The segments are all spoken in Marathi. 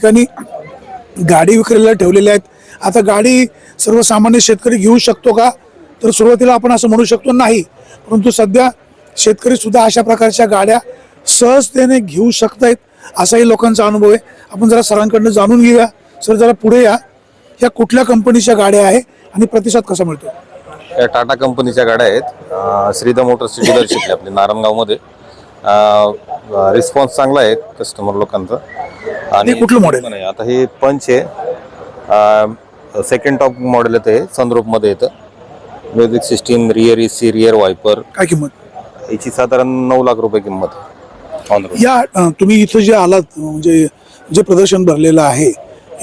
ठिकाणी गाडी विक्रीला ठेवलेल्या आहेत. आता गाडी सर्वसामान्य शेतकरी घेऊ शकतो का, तर सुरुवातीला आपण असं म्हणू शकतो नाही, परंतु सध्या शेतकरी सुद्धा अशा प्रकारच्या गाड्या सहजतेने घेऊ शकतायत असाही लोकांचा अनुभव आहे. आपण जरा सरांकडनं जाणून घेऊया. सर जरा पुढे या. ह्या कुठल्या कंपनीच्या गाड्या आहे आणि प्रतिसाद कसा मिळतो? या टाटा कंपनीच्या गाड्या आहेत. श्रीदा मोटर्सची डीलरशिप आपली नारायणगावमध्ये. रिस्पॉन्स चांगला आहे कस्टमर लोकांचा. आणि कुठलं मॉडेल आहे आता? हे पंच आहे, सेकंड टॉप मॉडेल येतं. हे सनरूफ मध्ये येतं. Music system, rear AC, rear viper. काय किंमत? याची साधारण 9 लाख रुपये किंमत ऑन रोड. या तुम्ही इथं जे आलात, म्हणजे जे प्रदर्शन भरलेलं आहे,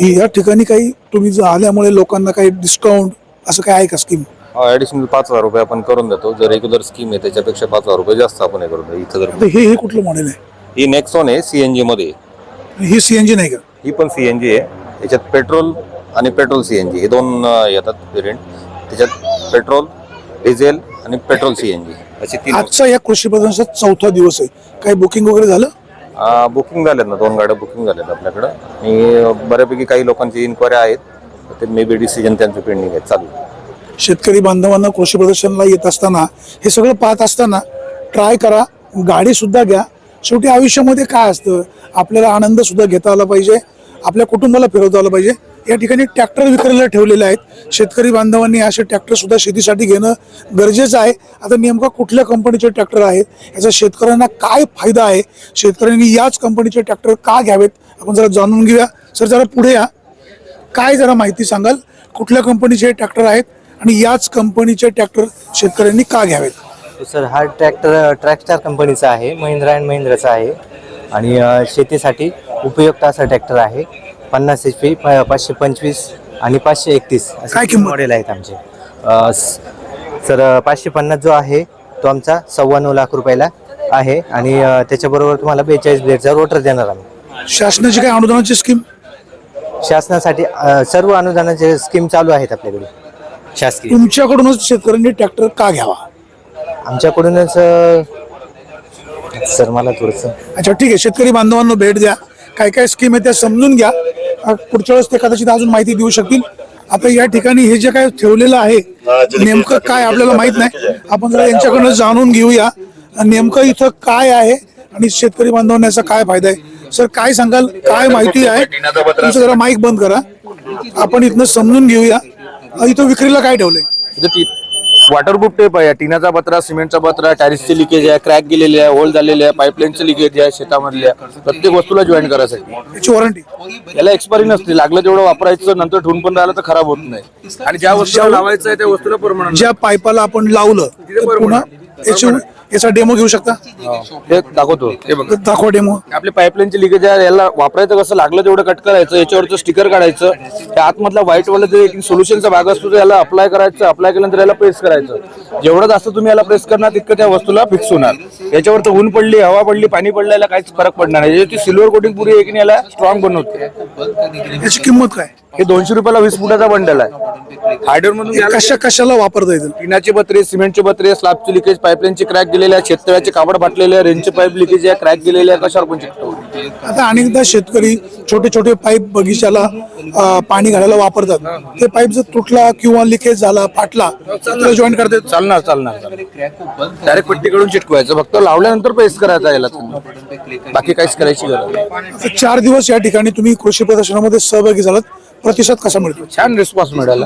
या ठिकाणी काही तुम्ही जर आल्यामुळे लोकांना काही डिस्काउंट असं काय आहे का स्कीम? ऍडिशनल 5,000 रुपये आपण करून देतो. जर रेग्युलर स्कीम आहे त्याच्यापेक्षा 5,000 रुपये जास्त आपण हे करून देतो. इथं जर हे कुठलं मॉडेल आहे? ही नेक्सॉन आहे, सीएनजी मध्ये. ही सीएनजी नाही का? ही पण सीएनजी आहे. याच्यात पेट्रोल आणि पेट्रोल सीएनजी हे दोन येतात व्हेरियंट. त्याच्यात पेट्रोल, डिझेल आणि पेट्रोल सीएनजी असे 3. आजचा या कृषी प्रदर्शनाचा 4था दिवस आहे. काही बुकिंग वगैरे झालं? बुकिंग झालेत ना, 2 गाड्या बुकिंग झाल्यात आपल्याकडं. आणि बऱ्यापैकी काही लोकांची इन्क्वायरी आहेत. ते मे बी डिसिजन त्यांचं पेंडिंग आहे, चालू. शेतकरी बांधवांना कृषी प्रदर्शनला येत असताना हे सगळं पाहत असताना ट्राय करा, गाडी सुद्धा घ्या. शेवटी आयुष्यामध्ये काय असतं, आपल्याला आनंद सुद्धा घेता आला पाहिजे, आपल्या कुटुंबाला फिरवता आलं पाहिजे. या ठिकाणी ट्रॅक्टर विक्रीला ठेवलेले आहेत. शेतकरी बांधवांनी असे ट्रॅक्टर सुद्धा शेतीसाठी घेणं गरजेचं आहे. आता नेमका कुठल्या कंपनीचे ट्रॅक्टर आहेत, याचा शेतकऱ्यांना काय फायदा आहे, शेतकऱ्यांनी याच कंपनीचे ट्रॅक्टर का घ्यावेत, आपण जरा जाणून घेऊया. सर जरा पुढे या. काय जरा माहिती सांगाल, कुठल्या कंपनीचे ट्रॅक्टर आहेत आणि याच कंपनीचे ट्रॅक्टर शेतकऱ्यांनी का घ्यावेत? सर हा ट्रॅक्टर ट्रॅक्स्टार कंपनीचा आहे, महिंद्रा अँड महिंद्राचा आहे आणि शेतीसाठी उपयुक्त असा ट्रॅक्टर आहे. 50 HP, 525 आणि 531 काय असे किंमत? मॉडेल आहेत आमचे. सर 550 जो आहे तो आमचा 9.25 लाख रुपयाला आहे आणि त्याच्याबरोबर तुम्हाला 42 ब्लेडचा रोटर देणार आम्ही. शासनाची काय अनुदानाची स्कीम? शासनासाठी सर्व अनुदानाचे स्कीम चालू आहेत आपल्याकडे शासकीय. तुमच्याकडूनच शेतकऱ्यांनी ट्रॅक्टर का घ्यावा? आमच्याकडूनच सर मला थोडंसं. अच्छा ठीक आहे. शेतकरी बांधवांना भेट द्या, काय काय स्कीम आहे त्या समजून घ्या. पुढच्या वेळेस ते कदाचित अजून माहिती देऊ शकतील. आता या ठिकाणी हे जे काय ठेवलेलं आहे नेमकं काय आपल्याला माहित नाही. आपण जरा यांच्याकडनं जाणून घेऊया नेमकं इथं काय आहे आणि शेतकरी बांधवांना याचा काय फायदा आहे. सर काय सांगाल, काय माहिती आहे? तुमचं जरा माईक बंद करा, आपण इथनं समजून घेऊया. इथं विक्रीला काय ठेवलंय? वॉटरप्रूफ टेप आहे, टिनाचा पत्रा, सिमेंटचा पत्रा, टॅरिसचे लिकेज आहे, क्रॅक गेलेले आहे, होल झालेले आहे, पाईपलाईनचे लिकेज आहे शेतामधल्या. प्रत्येक वस्तूला जॉईन करायसाठी याची वॉरंटी? याला एक्सपायरी नसते. लागलं तेवढं वापरायचं, नंतर ठेवून पण राहिलं तर खराब होत नाही. आणि ज्या वस्तूला लावायचं आहे त्या वस्तूला परमनंट. ज्या पाईपाला आपण लावलं तर पुन्हा याचा डेमो घेऊ शकता? ते दाखवतो. हे बघ, दाखवा डेमो. आपले पाईपलाईनचे लिकेज आहे, याला वापरायचं कसं, लागलं तेवढं कट करायचं, याच्यावरचं स्टिकर काढायचं, त्या आतमधला व्हाईट वाला जे सोल्युशनचा भाग असतो याला अप्लाय करायचं. अप्लाय केल्यानंतर याला प्रेस करायचं. जेवढं जास्त तुम्ही याला प्रेस करणार तितकं त्या वस्तूला फिक्स होणार. याच्यावर तर ऊन पडली, हवा पडली, पाणी पडलं, याला काहीच फरक पडणार नाही. याची सिल्वर कोटिंग पुरी एक याला स्ट्रॉंग बनवते. याची किंमत काय? हे 200 रुपयाला 20 फुटाचा बंडल आहे. हार्डवेअर मधून कशाला वापरता येईल? टिनाचे पत्रे, सिमेंटचे पत्रे, स्लॅबचे लिकेज, पाईपलाईनचे क्रॅक गेलेले आहे, शेततळ्याचे कापड फाटलेले आहे, रेंजचे पाईप लिकेज आहे, क्रॅक गेलेले आहे, कशावर पण चिकटवू. आता अनेकदा शेतकरी छोटे छोटे पाईप बगीचाला पाणी घालायला वापरतात. ते पाईप जर तुटला किंवा लिकेज झाला, फाटला तर जॉईन करतात? चालणार. डायरेक्ट पट्टीकडून चिटकवायचं, फक्त लावल्यानंतर प्रेस करायचा याला, बाकी काहीच करायची गरज नाही. 4 दिवस या ठिकाणी तुम्ही कृषी प्रदर्शनामध्ये सहभागी झालात, प्रतिसाद कसा मिळतो? छान रिस्पॉन्स मिळाला.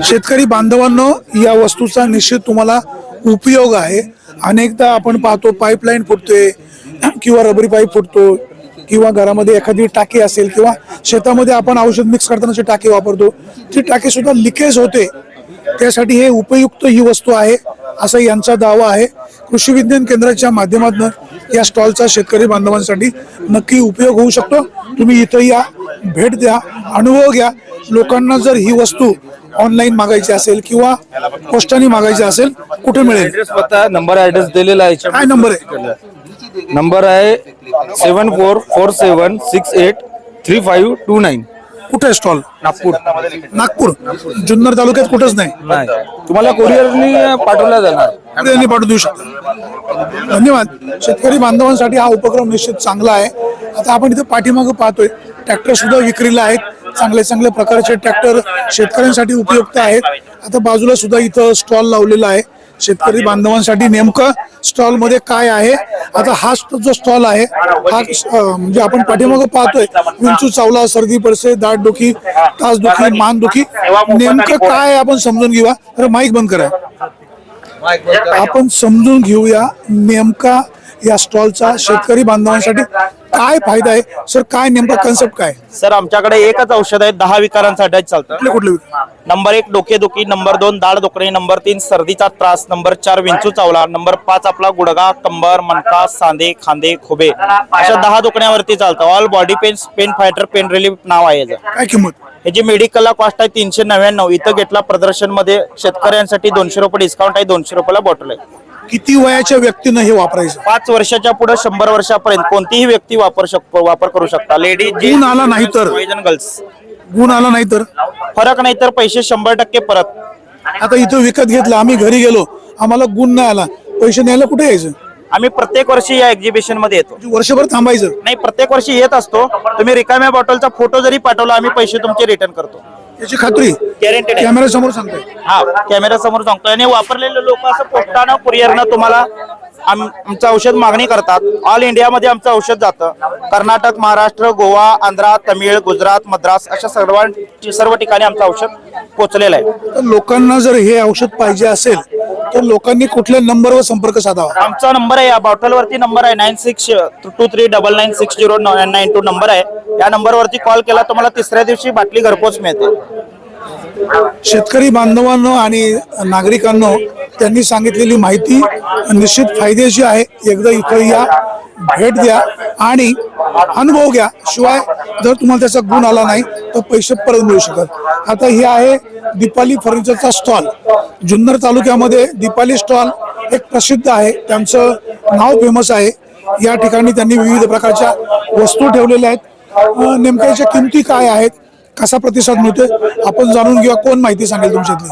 शेतकरी बांधवांनो, या वस्तूचा निश्चित तुम्हाला उपयोग आहे. अनेकदा आपण पाहतो पाईपलाईन फुटते किंवा रबरी पाईप फुटतो किंवा घरामध्ये एखादी टाकी असेल किंवा शेतामध्ये आपण औषध मिक्स करतानाची टाकी वापरतो, ती टाकी सुद्धा लिकेज होते. त्यासाठी हे उपयुक्त ही वस्तू आहे असा यांचा दावा आहे. कृषी विज्ञान केंद्राच्या माध्यमातून या स्टॉलचा शेतकरी बांधवांसाठी नक्की उपयोग होऊ शकतो. तुम्ही इथं या, भेट द्या, अनुभव घ्या. लोकांना जर ही वस्तू ऑनलाईन मागायची असेल किंवा पोस्टाने मागायची असेल, कुठे मिळेल? ऍड्रेस पत्ता, नंबर, ऍड्रेस दिलेला आहे. काय नंबर आहे? नंबर आहे 7447683529. कुठे आहे स्टॉल? नागपूर नागपूर. जुन्नर तालुक्यात कुठंच नाही. नाही, तुम्हाला कोरिअरनी पाठवला जाणार. कुठेही पाठवून देऊ शकता. धन्यवाद. शेतकरी बांधवांसाठी हा उपक्रम निश्चित चांगला आहे. आता आपण इथे पाठीमागं पाहतोय ट्रॅक्टर सुद्धा विक्रीला आहेत. चांगले चांगले प्रकारचे ट्रॅक्टर शेतकऱ्यांसाठी उपयुक्त आहेत. आता बाजूला सुद्धा इथं स्टॉल लावलेला आहे शेतकरी बांधवांसाठी. नेमकं स्टॉल मध्ये काय आहे? आता हा जो स्टॉल आहे हा म्हणजे आपण पाठीमागं पाहतोय विंचू चावला, सर्दी पडसे, दाट दुखी, तास दुखी, मान दुखी, नेमकं काय आहे आपण समजून घेऊया. तर माईक बंद करा. आपण समजून घेऊया नेमका या स्टॉलचा शेतकरी बांधवांसाठी काय फायदा आहे. सर काय नेमका कन्सेप्ट काय? सर आमच्याकडे एकच औषध आहे 10 विकारांसाठी चालतं. कुठले कुठले? नंबर 1 डोकेदुखी, नंबर 2 दाढ दुखणे, नंबर 3 सर्दीचा त्रास, नंबर 4 विंचू चावला, नंबर 5 आपला गुडघा, कंबर, मणका, सांधे, खांदे, खोबे अशा 10 दुखण्यावरती चालतं. All body pain fighter pain relief नाव आहे याचं. काय किंमत? ह्याची मेडिकलला कॉस्ट आहे 399. इथं घेतला प्रदर्शन मध्ये शेतकऱ्यांसाठी 200 रुपये डिस्काउंट आहे. 200 रुपयाला बॉटल आहे. किती वयाच्या व्यक्तीनं हे वापरायचं? 5 वर्षाच्या पुढे 100 वर्षापर्यंत कोणतीही व्यक्ती वापर करू शकता. लेडीज, गुण आला नाही तर? गर्ल्स. गुण आला नाही तर? फरक नाही तर पैसे 100% परत. आता इथं विकत घेतलं, आम्ही घरी गेलो, आम्हाला गुण नाही आला, पैसे न्यायला कुठे यायचं? आम्ही प्रत्येक वर्षी या एक्झिबिशन मध्ये येतो. वर्षभर थांबायचं? नाही, प्रत्येक वर्षी येत असतो. तुम्ही रिकाम्या बॉटलचा फोटो जरी पाठवला आम्ही पैसे तुमचे रिटर्न करतो. याची खात्री गॅरंटेड आहे. कॅमेरा समोर सांगतोय. हा, कॅमेरा समोर सांगतोय. आणि वापरलेले लोक असं पोस्टानं कुरिअरनं तुम्हाला आमचं औषध मागणी करतात. ऑल इंडियामध्ये आमचं औषध जातं. कर्नाटक, महाराष्ट्र, गोवा, आंध्रा, तमिळ, गुजरात, मद्रास अशा सर्व ठिकाणी आमचं औषध पोहोचलेलं आहे. तर लोकांना जर हे औषध पाहिजे असेल तर लोकांनी कुठल्या नंबरवर संपर्क साधावा? आमचा नंबर आहे, या बॉटलवरती नंबर आहे 9623996092 नंबर आहे. या नंबरवरती कॉल केला तुम्हाला तिसऱ्या दिवशी बाटली घरपोच मिळते. शेतकरी बांधवांनो आणि नागरिकांनो, त्यांनी सांगितलेली माहिती निश्चित फायद्याची आहे. एकदा इथं या, भेट द्या आणि अनुभव घ्या. शिवाय जर तुम्हाला त्याचा गुण आला नाही तर पैसे परत मिळू शकतात. आता ही आहे दीपाली फर्निचरचा स्टॉल. जुन्नर तालुक्यामध्ये दीपाली स्टॉल एक प्रसिद्ध आहे. त्यांचं नाव फेमस आहे. या ठिकाणी त्यांनी विविध प्रकारच्या वस्तू ठेवलेल्या आहेत. नेमक्याच्या किमती काय आहेत, कसा प्रतिसाद मिळतोय आपण जाणून घेऊया. कोण माहिती सांगेल तुमच्यातली?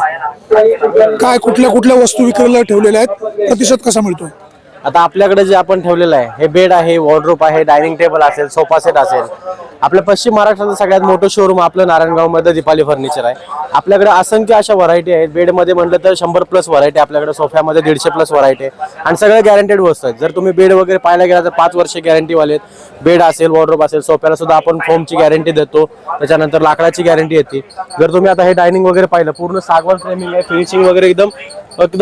काय कुठल्या कुठल्या वस्तू विक्रीला ठेवलेल्या आहेत, प्रतिसाद कसा मिळतो? आता आपल्याकडे जे आपण ठेवलेलं आहे हे बेड आहे, वॉर्डरोब आहे, डायनिंग टेबल असेल, सोफा सेट असेल. आपल्या पश्चिम महाराष्ट्राचं सगळ्यात मोठं शोरूम आपलं नारायणगावमध्ये दीपाली फर्निचर आहे. आपल्याकडे असंख्य अशा व्हरायटी आहेत. बेडमध्ये म्हटलं तर 100+ व्हरायटी आपल्याकडे, सोफ्यामध्ये 150+ व्हरायटी आहे आणि सगळ्या गॅरंटेड वस्तू आहेत. जर तुम्ही बेड वगैरे पाहायला गेला तर 5 वर्ष गॅरंटीवाले आहेत. बेड असेल, वॉर्डरोब असेल, सोफ्याला सुद्धा आपण फोमची गॅरंटी देतो. त्याच्यानंतर लाकडाची गॅरंटी येते. जर तुम्ही आता हे डायनिंग वगैरे पाहिलं, पूर्ण सागवान फ्रेमिंग आहे, फिनिशिंग वगैरे एकदम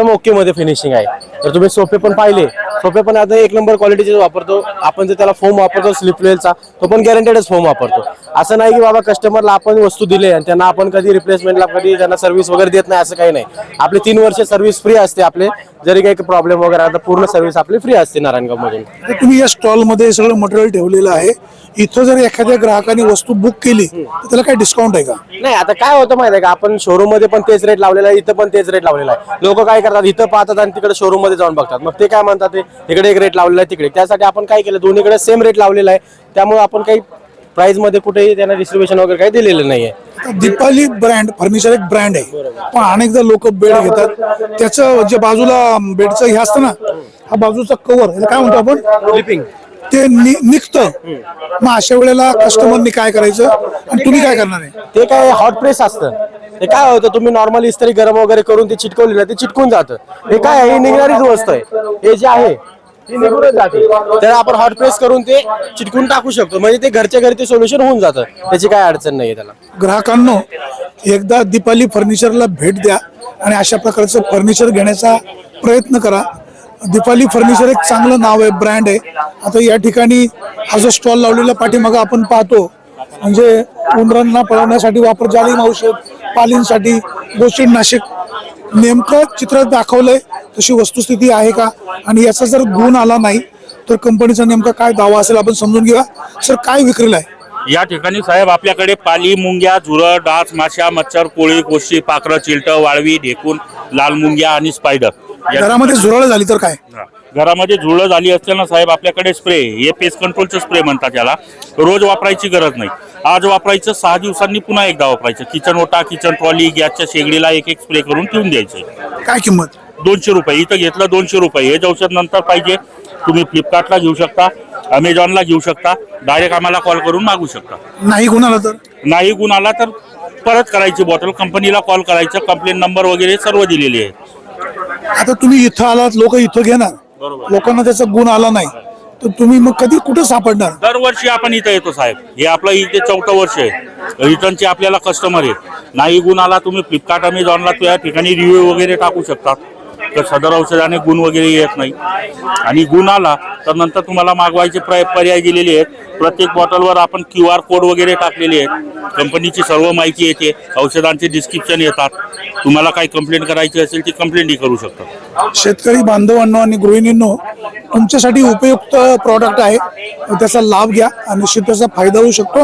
ओके मध्ये फिनिशिंग आहे. तर तुम्ही सोफे पण पाहिले, सोफे पण आता 1 नंबर क्वालिटीचे वापरतो आपण. जर त्याला फोम वापरतो स्लिपवेलचा, तो पण गॅरंटेडच फोम वापरतो. असं नाही की बाबा कस्टमरला आपण वस्तू दिली आणि त्यांना आपण कधी रिप्लेसमेंटला कधी त्यांना सर्व्हिस वगैरे देत नाही, असं काही नाही. आपली 3 वर्ष सर्व्हिस फ्री असते. आपले जरी काही प्रॉब्लेम वगैरे आता पूर्ण सर्व्हिस आपली फ्री असते नारायणगाव मधून. तुम्ही या स्टॉल मध्ये सगळं मटेरियल ठेवलेलं आहे. इथं जर एखाद्या ग्राहकाने वस्तू बुक केली तर त्याला काय डिस्काउंट आहे का? नाही, आता काय होतं माहिती आहे का, आपण शोरूम मध्ये पण तेच रेट लावलेला आहे, इथं पण तेच रेट लावलेला आहे. लोक काय करतात, इथं पाहतात आणि तिकडे शोरूम मध्ये जाऊन बघतात. मग ते काय म्हणतात, ते इकडे एक रेट लावलेला आहे, तिकडे. त्यासाठी आपण काय केलं, दोन्हीकडे सेम रेट लावलेला आहे. त्यामुळे आपण काही प्राइस मध्ये कुठेही त्यांना डिस्ट्रीब्युशन वगैरे काही दिलेलं नाहीये. दीपाली ब्रँड फर्निचर एक ब्रँड आहे, पण अनेकदा लोक बेड घेतात, त्याचं जे बाजूला बेडचं हे असतं ना, हा बाजूचा कव्हर, याला काय म्हणतो आपण, क्लिपिंग, ते निघतं. मग अशा वेळेला कस्टमरनी काय करायचं आणि तुम्ही काय करणार आहे? ते काय हॉट प्रेस असतं. ते काय होतं, तुम्ही नॉर्मली इस्त्री गरम वगैरे करून ते चिटकवलेलं ते चिटकून जातं. हे काय आहे, ही निघणारीच वस्तू आहे. हे जे आहे ती निघूनच जाते. तर आपण हॉट प्रेस करून ते चिटकून टाकू शकतो. म्हणजे ते घरच्या घरी ते सोल्युशन होऊन जातं. त्याची काय अडचण नाही त्याला. ग्राहकांनो, एकदा दीपाली फर्निचरला भेट द्या आणि अशा प्रकारचं फर्निचर घेण्याचा प्रयत्न करा. दीपाली फर्निचर एक चांगलं नाव आहे, ब्रँड आहे. आता या ठिकाणी हा जो स्टॉल लावलेला पाठीमागं आपण पाहतो, म्हणजे उंदरांना पळवण्यासाठी वापर, जालिम औषध, पालींसाठी, गोचिडनाशक, नेमकं चित्र दाखवलंय तशी वस्तुस्थिती आहे का, आणि याचा जर गुण आला नाही तर कंपनीचा नेमका काय दावा असेल आपण समजून घ्या. सर, काय विक्रीला आहे या ठिकाणी साहेब? आपल्याकडे पाली, मुंग्या, झुरळ, डास, माशा, मच्छर, कोळी, कोशी, पाखरं, चिलटं, वाळवी, ढेकून, लाल मुंग्या आणि स्पायडर. घरामध्ये झुरळ झाली तर काय? घरामध्ये झुरळ झाली असताना साहेब आपल्याकडे स्प्रे, हे पेस्ट कंट्रोलचं स्प्रे म्हणतात याला. रोज वापरायची गरज नाही. आज वापरायचं, 6 दिवसांनी पुन्हा एकदा वापरायचं. किचन ओटा, किचन ट्रॉली, गॅसच्या शेगडीला एक एक स्प्रे करून ठेवून द्यायचं. काय किंमत? 200 रुपये. इथं घेतलं 200 रुपये. हे औषध नंतर पाहिजे तुम्ही फ्लिपकार्टला घेऊ शकता, अमेझॉनला घेऊ शकता, डायरेक्ट आम्हाला कॉल करून मागू शकता. नाही गुण आला तर? नाही गुण आला तर परत करायची बॉटल, कंपनीला कॉल करायचं, कंप्लेंट नंबर वगैरे सर्व दिलेले आहे. आता तुम्ही इथं आलात, लोक इथं घेणार, लोकांना त्याचा गुण आला नाही तर तुम्ही मग कधी कुठे सापडणार? दरवर्षी आपण इथं येतो साहेब. हे आपलं इथे 4थं वर्ष आहे. रिटर्नचे आपल्याला कस्टमर आहे. नाही गुण आला तुम्ही फ्लिपकार्ट, अमेझॉनला त्या ठिकाणी रिव्ह्यू वगैरे टाकू शकतात. तर सदर औषधाने गुण वगैरे येत नाही. आणि गुण आला तर नंतर तुम्हाला मागवायचे पर्याय दिलेले आहेत. प्रत्येक बॉटलवर आपण QR कोड वगैरे टाकलेले आहेत. कंपनीची सर्व माहिती येते, औषधांचे डिस्क्रिप्शन येतात. तुम्हाला काही कंप्लेंट करायची असेल ती कंप्लेंटही करू शकता. शेतकरी बांधवांनो आणि गृहिणींनो, तुमच्यासाठी उपयुक्त प्रॉडक्ट आहे, त्याचा लाभ घ्या आणि निश्चित त्याचा फायदा होऊ शकतो.